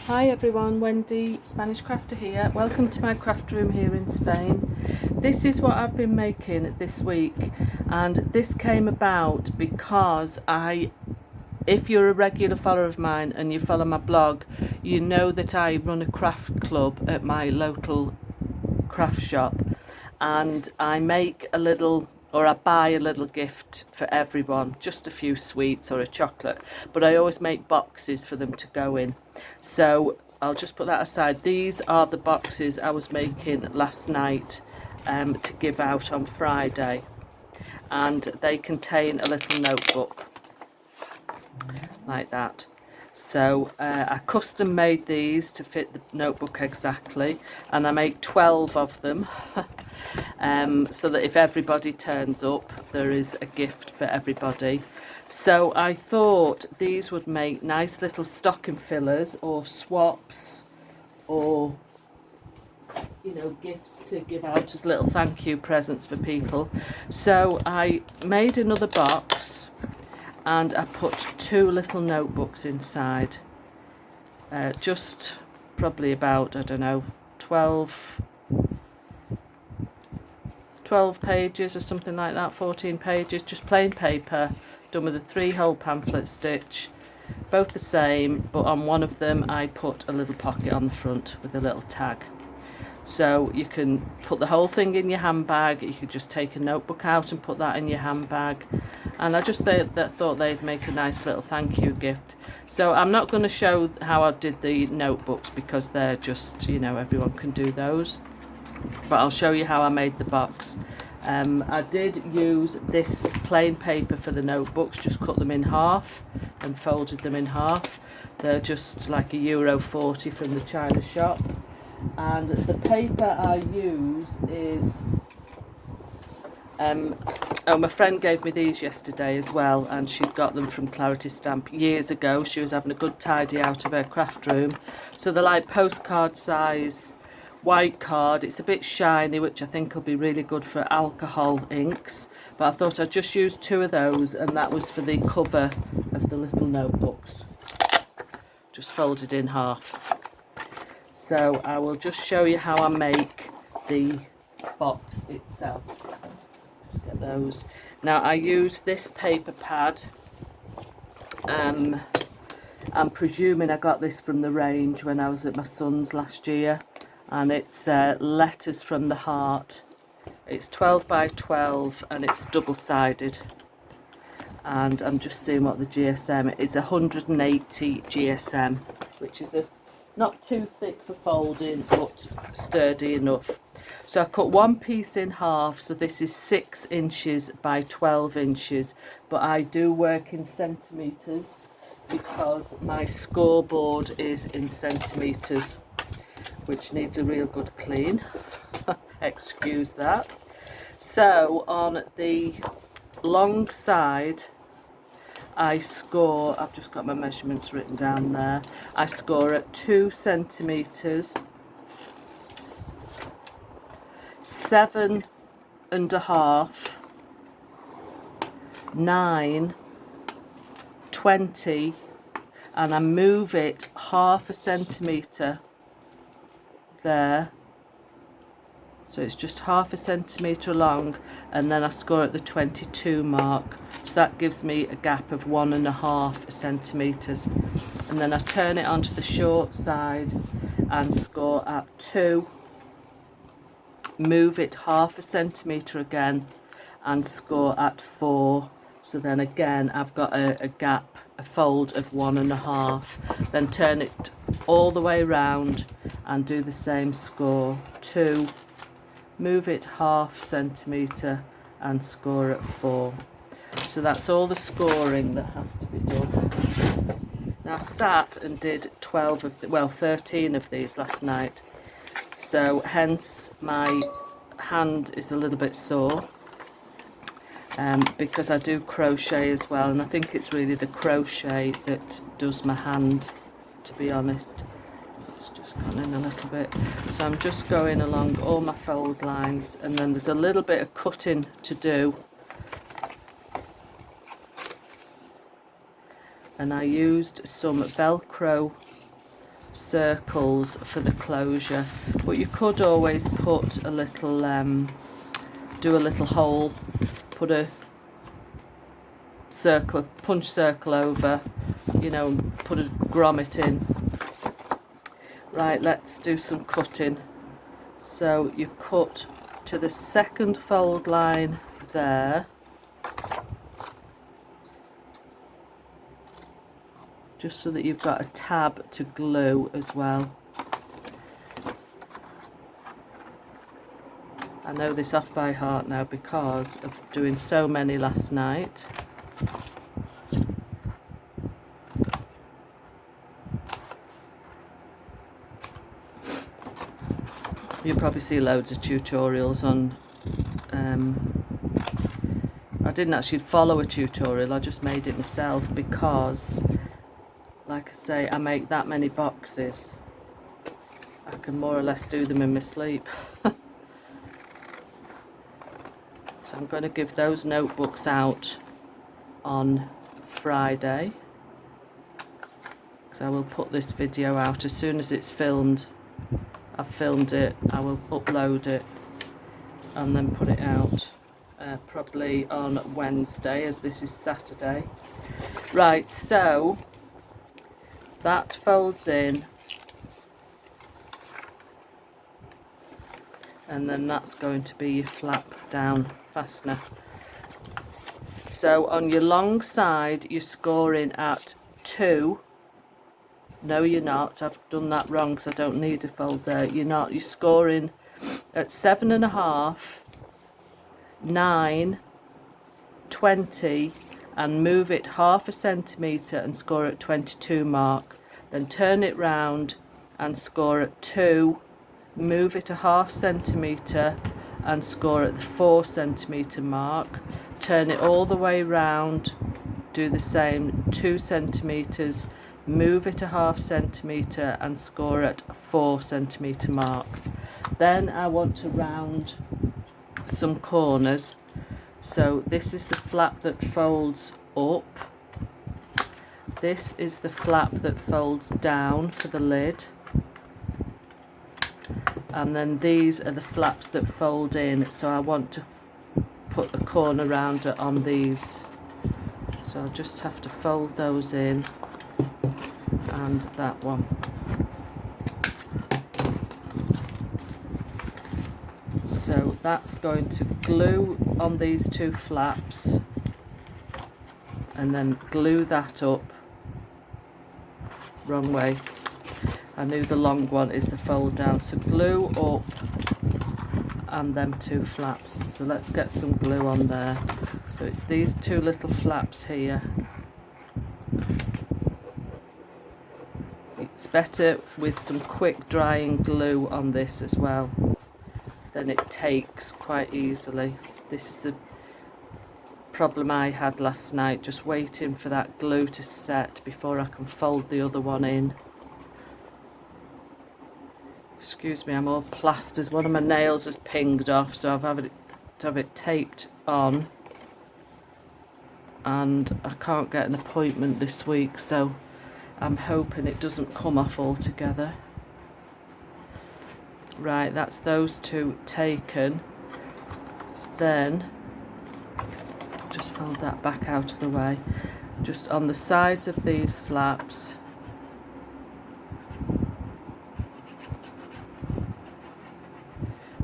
Hi everyone, Wendy, Spanish Crafter here. Welcome to my craft room here in Spain. This is what I've been making this week, and this came about because if you're a regular follower of mine and you follow my blog, you know that I run a craft club at my local craft shop, and I make a little, or I buy a little gift for everyone, just a few sweets or a chocolate, but I always make boxes for them to go in. So I'll just put that aside. These are the boxes I was making last night to give out on Friday, and they contain a little notebook like that. So I custom made these to fit the notebook exactly, and I make 12 of them so that if everybody turns up, there is a gift for everybody. So I thought these would make nice little stocking fillers or swaps, or gifts to give out as little thank you presents for people. So I made another box and I put 2 little notebooks inside, just probably about, I don't know, 12 pages or something like that, 14 pages, just plain paper, done with a 3-hole pamphlet stitch, both the same, but on one of them I put a little pocket on the front with a little tag. So you can put the whole thing in your handbag, you could just take a notebook out and put that in your handbag, and I just thought they'd make a nice little thank you gift. So I'm not going to show how I did the notebooks because they're just, everyone can do those, but I'll show you how I made the box. I did use this plain paper for the notebooks, just cut them in half and folded them in half. They're just like €1.40 from the China shop. And the paper I use is, my friend gave me these yesterday as well, and she'd got them from Clarity Stamp years ago. She was having a good tidy out of her craft room. So they're like postcard size white card. It's a bit shiny, which I think will be really good for alcohol inks, but I thought I'd just use 2 of those, and that was for the cover of the little notebooks, just folded in half. So I will just show you how I make the box itself. Just get those. Now I use this paper pad. I'm presuming I got this from the range when I was at my son's last year, and it's Letters from the Heart. It's 12 by 12 and it's double-sided, and I'm just seeing what the GSM is. 180 GSM, which is not too thick for folding, but sturdy enough. So I cut one piece in half, so this is 6 inches by 12 inches, but I do work in centimetres because my scoreboard is in centimetres, which needs a real good clean. Excuse that. So on the long side I score, I've just got my measurements written down there, I score at 2 centimetres, 7.5, 9, 20, and I move it half a centimetre there, so it's just half a centimetre long, and then I score at the 22 mark, so that gives me a gap of 1.5 centimetres, and then I turn it onto the short side and score at 2, move it half a centimetre again and score at 4, so then again I've got a gap, a fold of 1.5, then turn it all the way round and do the same score, 2, move it half centimetre and score at 4. So that's all the scoring that has to be done. Now I sat and did 13 of these last night, so hence my hand is a little bit sore, because I do crochet as well, and I think it's really the crochet that does my hand, to be honest. It's just gone in a little bit, so I'm just going along all my fold lines, and then there's a little bit of cutting to do, and I used some Velcro circles for the closure, but you could always put a little do a little hole, put a circle, punch circle over, you know, put a grommet in. Right, let's do some cutting. So you cut to the second fold line there, just so that you've got a tab to glue as well. I know this off by heart now because of doing so many last night. You'll probably see loads of tutorials on, I didn't actually follow a tutorial, I just made it myself because, like I say, I make that many boxes. I can more or less do them in my sleep. So I'm going to give those notebooks out on Friday, because I will put this video out as soon as it's filmed. I've filmed it, I will upload it and then put it out probably on Wednesday, as this is Saturday. Right, so that folds in, and then that's going to be your flap down fastener. So on your long side you're scoring at 2. No, you're not. I've done that wrong because I don't need a fold there. You're not. You're scoring at 7.5, 9, 20, and move it 0.5 centimetre and score at 22 mark. Then turn it round and score at 2, move it 0.5 centimetre and score at the 4 centimetre mark. Turn it all the way round, do the same, 2 centimetres, move it 0.5 centimetre and score at 4 centimetre mark. Then I want to round some corners. So this is the flap that folds up, this is the flap that folds down for the lid, and then these are the flaps that fold in. So I want to put a corner rounder on these, so I'll just have to fold those in, and that one. So that's going to glue on these 2 flaps and then glue that up. Wrong way. I knew the long one is the fold down. So glue up and them 2 flaps. So let's get some glue on there. So it's these 2 little flaps here. It's better with some quick drying glue on this as well. Then it takes quite easily. This is the problem I had last night, just waiting for that glue to set before I can fold the other one in. Excuse me, I'm all plasters. One of my nails has pinged off, so I've had to have it taped on, and I can't get an appointment this week, so I'm hoping it doesn't come off altogether. Right, that's those 2 taken. Then just fold that back out of the way. Just on the sides of these flaps,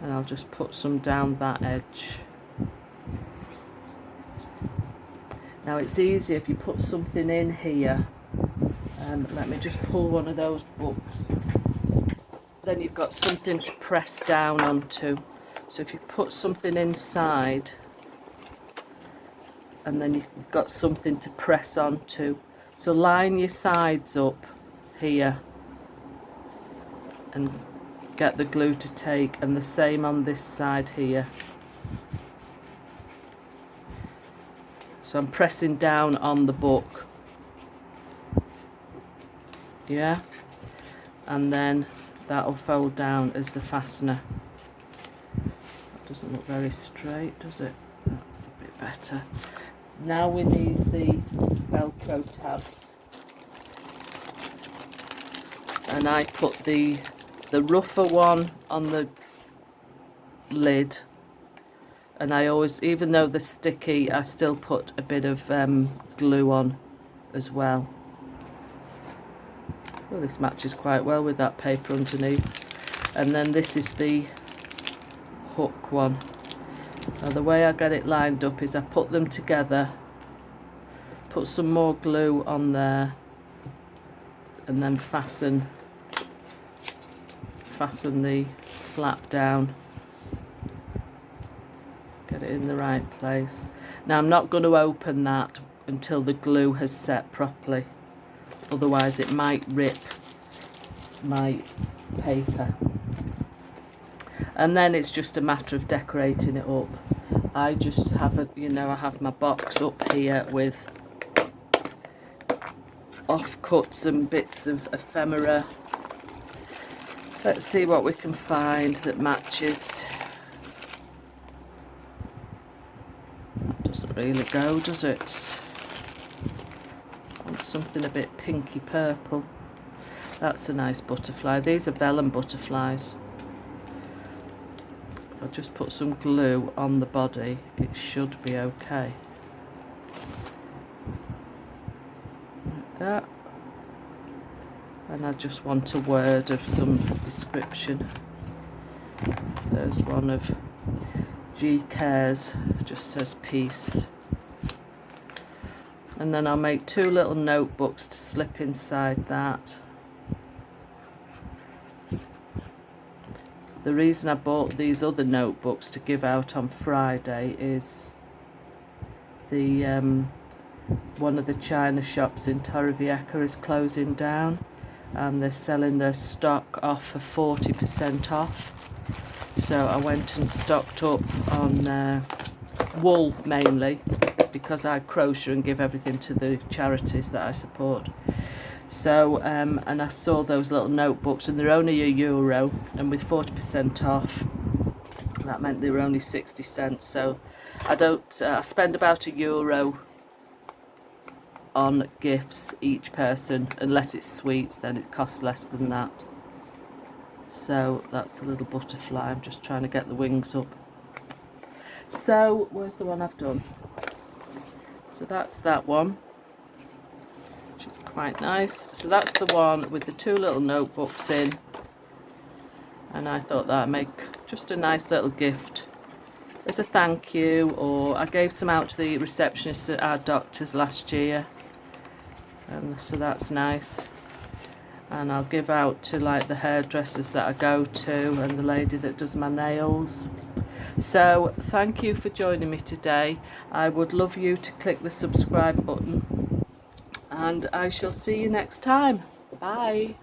and I'll just put some down that edge. Now it's easy if you put something in here. Let me just pull one of those books. Then you've got something to press down onto. So if you put something inside, and then you've got something to press onto. So line your sides up here and get the glue to take, and the same on this side here. So I'm pressing down on the book. Yeah, and then that'll fold down as the fastener. That doesn't look very straight, does it? That's a bit better. Now we need the Velcro tabs. and I put the rougher one on the lid, and I always, even though they're sticky, I still put a bit of glue on as well. Oh, this matches quite well with that paper underneath. And then this is the hook one. Now the way I get it lined up is I put them together, put some more glue on there, and then fasten the flap down. Get it in the right place. Now I'm not going to open that until the glue has set properly, otherwise it might rip my paper. And then it's just a matter of decorating it up. I just have a, you know, I have my box up here with offcuts and bits of ephemera. Let's see what we can find that matches. That doesn't really go, does it? I want something a bit pinky purple. That's a nice butterfly. These are vellum butterflies. If I just put some glue on the body, it should be okay. Like that. And I just want a word of some description. There's one of G Cares, just says peace. And then I'll make 2 little notebooks to slip inside that. The reason I bought these other notebooks to give out on Friday is the one of the China shops in Torrevieja is closing down, and they're selling their stock off for 40% off. So I went and stocked up on wool mainly, because I crochet and give everything to the charities that I support. So and I saw those little notebooks, and they're only €1, and with 40% off, that meant they were only 60 cents. So I spend about €1 on gifts each person, unless it's sweets, then it costs less than that. So that's a little butterfly. I'm just trying to get the wings up. So where's the one I've done? So that's that one, which is quite nice. So that's the one with the 2 little notebooks in, and I thought that'd make just a nice little gift as a thank you. Or I gave some out to the receptionists at our doctor's last year, and so that's nice. And I'll give out to like the hairdressers that I go to, and the lady that does my nails. So thank you for joining me today. I would love you to click the subscribe button, and I shall see you next time. Bye.